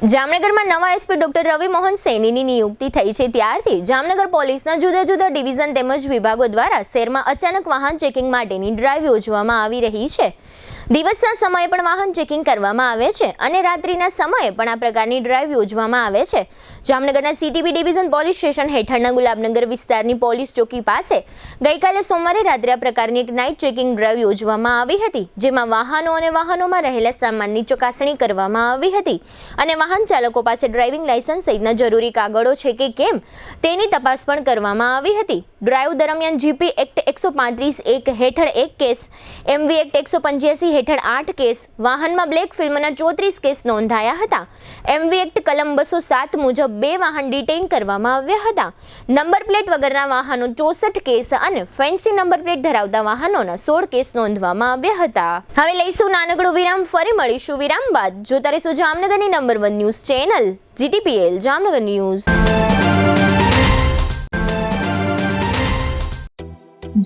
જામનગરમાં નવા SP doctor રવિ મોહન સૈનીની નિયુક્તિ થઈ છે ત્યારથી જામનગર પોલીસના જુદા જુદા ડિવિઝન તેમજ વિભાગો દ્વારા શહેરમાં અચાનક વાહન ચેકિંગ માટેની ડ્રાઈવ યોજવામાં આવી રહી છે। દિવસના સમયે પણ વાહન ચેકિંગ કરવામાં આવે છે અને રાત્રિના સમયે પણ આ પ્રકારની ડ્રાઈવ યોજવામાં આવે છે। જામનગરના સીટીબી ડિવિઝન પોલીસ સ્ટેશન હેઠળના ગુલાબનગર વિસ્તારની પોલીસ ચોકી પાસે ગઈકાલે સોમવારે રાત્રે આ પ્રકારની એક નાઇટ ચેકિંગ ડ્રાઈવ યોજવામાં આવી હતી, જેમાં વાહનો અને વાહનોમાં રહેલા સામાનની ચકાસણી કરવામાં આવી હતી અને વાહન ચાલકો પાસે ડ્રાઇવિંગ લાયસન્સ સહિતના જરૂરી કાગળો છે કે કેમ તેની તપાસ પણ કરવામાં આવી હતી। ડ્રાઈવ દરમિયાન જીપી એક્ટ 135(1) હેઠળ 1 કેસ, એમવી એક્ટ 185 હેઠળ 8 કેસ, વાહનમાં બ્લેક ફિલ્મના 34 કેસ નોંધાયા હતા। એમવી એક્ટ કલમ 207 મુજબ 2 વાહન ડિટેઇન કરવામાં આવ્યા હતા। નંબર પ્લેટ વગરના વાહનો 64 કેસ અને ફેન્સી નંબર પ્લેટ ધરાવતા વાહનોના 16 કેસ નોંધવામાં આવ્યા હતા। હવે લઈશું નાનકડો વિરામ, ફરી મળીશું વિરામ બાદ। જોતા રહીશું જામનગરની number 1 news channel GTPL Jamnagar news.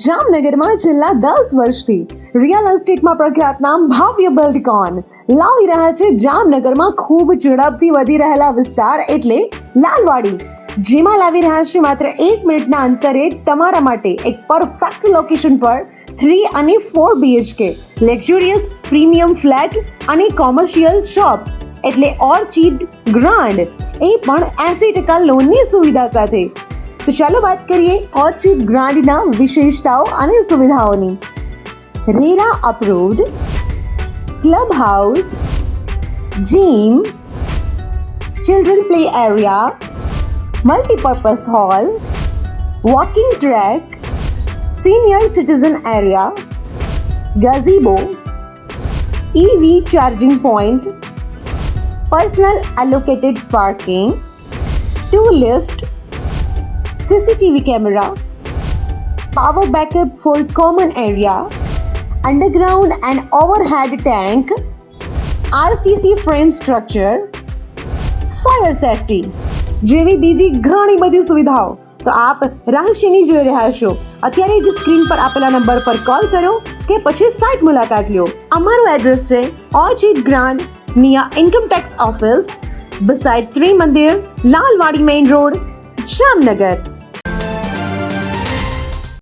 જામનગરમાં છેલ્લા 10 વર્ષથી રિયલ એસ્ટેટમાં પ્રખ્યાત નામ ભાવ્ય બિલ્ડકોન લાવી રહ્યા છે જામનગરમાં ખૂબ ઝડપથી વધી રહેલા વિસ્તાર એટલે લાલવાડી, જેમાં લાવી રહ્યા છે માત્ર 1 મિનિટના અંતરે તમારા માટે એક પરફેક્ટ લોકેશન પર 3 અને 4 BHK લક્ઝુરિયસ પ્રીમિયમ ફ્લેટ અને કોમર્શિયલ શોપ્સ એટલે ઓર્ચિડ ગ્રાન્ડ, એ પણ 80% લોનની સુવિધા સાથે। તો ચાલો વાત કરીએ ઓર્ચિડ ગ્રાન્ડના વિશેષતાઓ અને સુવિધાઓની। RERA approved, clubhouse, gym, children play area, multipurpose hall, walking track, senior citizen area, gazebo, EV charging point, personal allocated parking, 2 lift, CCTV camera, power backup for common area, underground and overhead tank, RCC frame structure, fire safety જેવી બીજી ઘણી બધી સુવિધાઓ તો આપ રહસ્યની જોઈ રહ્યા છો। અત્યારે જ સ્ક્રીન પર આપેલા નંબર પર કોલ કરો કે પછી સાઇટ મુલાકાત લો। અમારું એડ્રેસ છે Orchid Grand near income tax office, beside Trimandir, Lalwadi main road, Jamnagar.